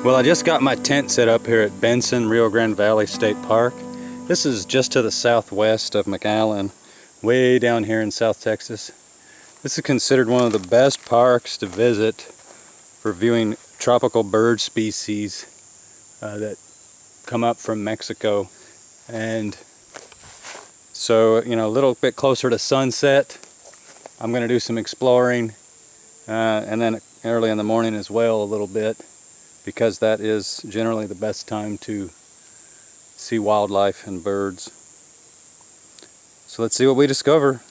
Well, I just got my tent set up here at Bentsen Rio Grande Valley State Park. This is just to the southwest of McAllen, way down here in South Texas. This is considered one of the best parks to visit for viewing tropical bird species that come up from Mexico. And so, you know, a little bit closer to sunset, I'm going to do some exploring, and then early in the morning as well a little bit, because that is generally the best time to see wildlife and birds. So let's see what we discover.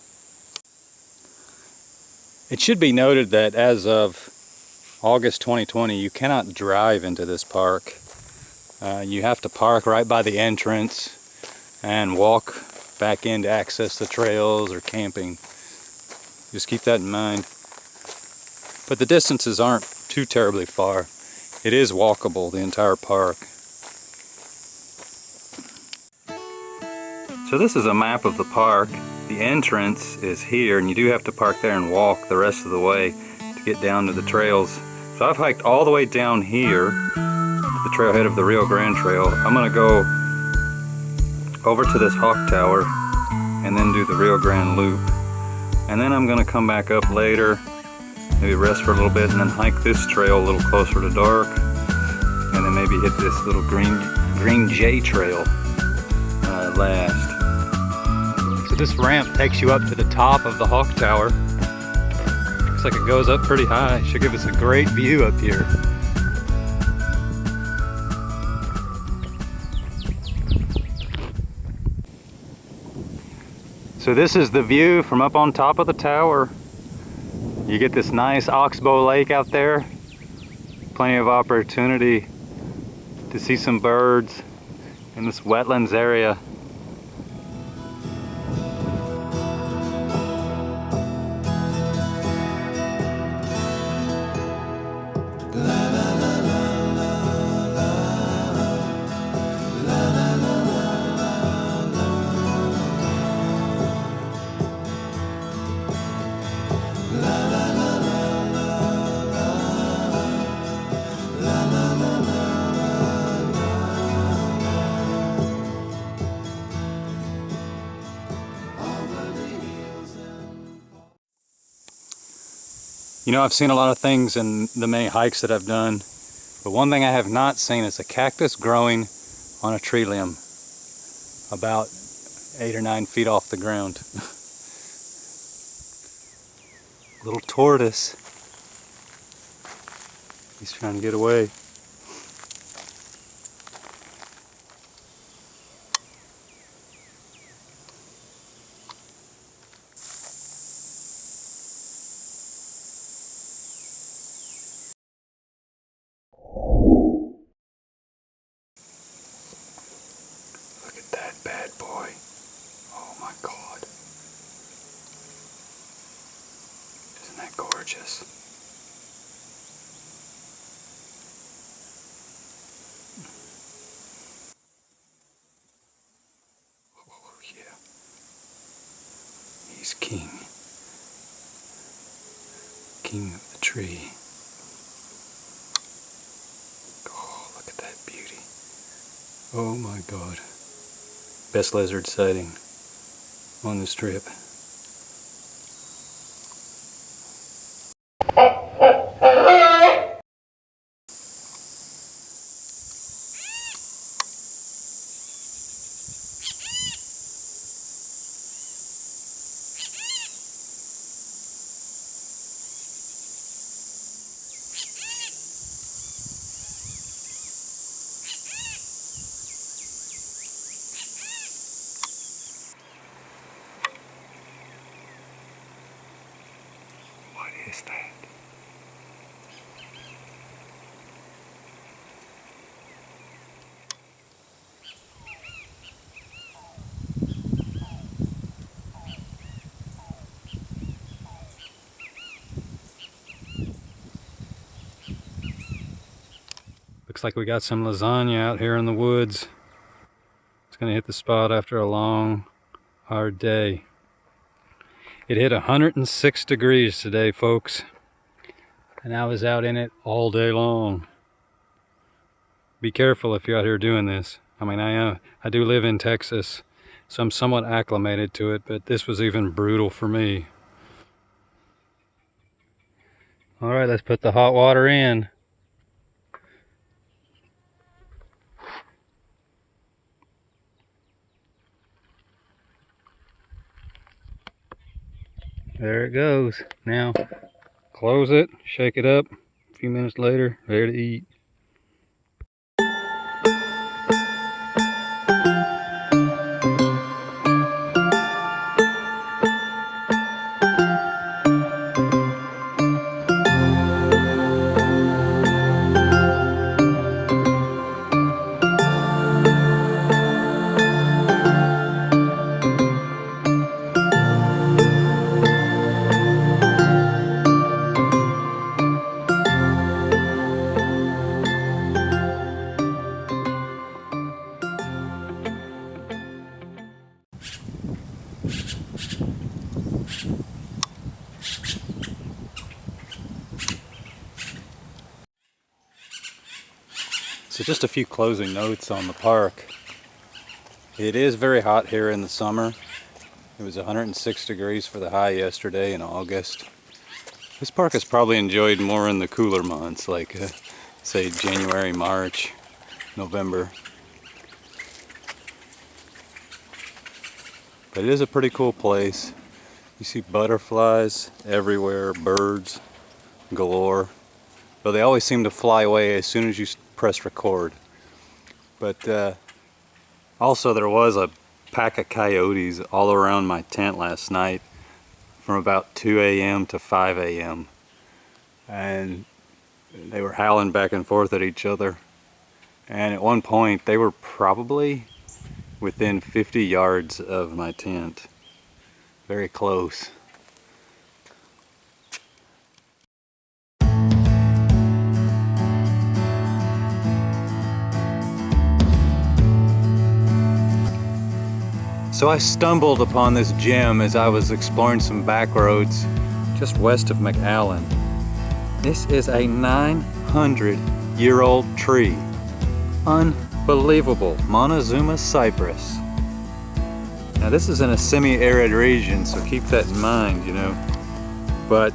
It should be noted that as of August 2020, you cannot drive into this park. You have to park right by the entrance and walk back in to access the trails or camping. Just keep that in mind. But the distances aren't too terribly far. It is walkable, the entire park. So this is a map of the park. The entrance is here, and you do have to park there and walk the rest of the way to get down to the trails. So I've hiked all the way down here to the trailhead of the Rio Grande Trail. I'm going to go over to this hawk tower and then do the Rio Grande loop. And then I'm going to come back up later, maybe rest for a little bit, and then hike this trail a little closer to dark, and then maybe hit this little green J trail last. So this ramp takes you up to the top of the hawk tower. Looks like it goes up pretty high. Should give us a great view up here. So this is the view from up on top of the tower. You get this nice oxbow lake out there. Plenty of opportunity to see some birds in this wetlands area. You know, I've seen a lot of things in the many hikes that I've done, but one thing I have not seen is a cactus growing on a tree limb about 8 or 9 feet off the ground. Little tortoise. He's trying to get away. Bad boy. Oh my God. Isn't that gorgeous? Oh yeah. He's king. King of the tree. Oh, look at that beauty. Oh my God. Best lizard sighting on this trip. What is that? Looks like we got some lasagna out here in the woods. It's gonna hit the spot after a long, hard day. It hit 106 degrees today, folks, and I was out in it all day long. be careful if you're out here doing this. I mean, I do live in Texas, so I'm somewhat acclimated to it, but this was even brutal for me. All right, let's put the hot water in. There it goes. Now, close it, shake it up. A few minutes later, ready to eat. So just a few closing notes on the park. It is very hot here in the summer. It was 106 degrees for the high yesterday in August. This park is probably enjoyed more in the cooler months, like say January, March, November. But it is a pretty cool place. You see butterflies everywhere, birds galore. Though they always seem to fly away as soon as you press record. But also there was a pack of coyotes all around my tent last night from about 2 a.m. to 5 a.m. and they were howling back and forth at each other, and at one point they were probably within 50 yards of my tent, very close. So I stumbled upon this gem as I was exploring some back roads just west of McAllen. This is a 900-year-old tree. Unbelievable. Montezuma cypress. Now this is in a semi-arid region, so keep that in mind, you know. But,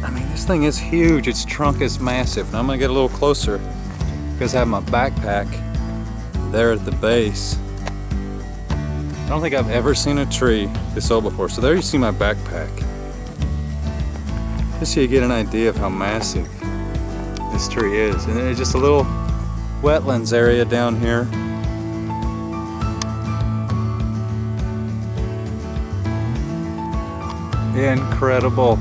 I mean, this thing is huge. Its trunk is massive. And I'm gonna get a little closer because I have my backpack there at the base. I don't think I've ever seen a tree this old before. So there you see my backpack. Just so you get an idea of how massive this tree is. And there's just a little wetlands area down here. Incredible.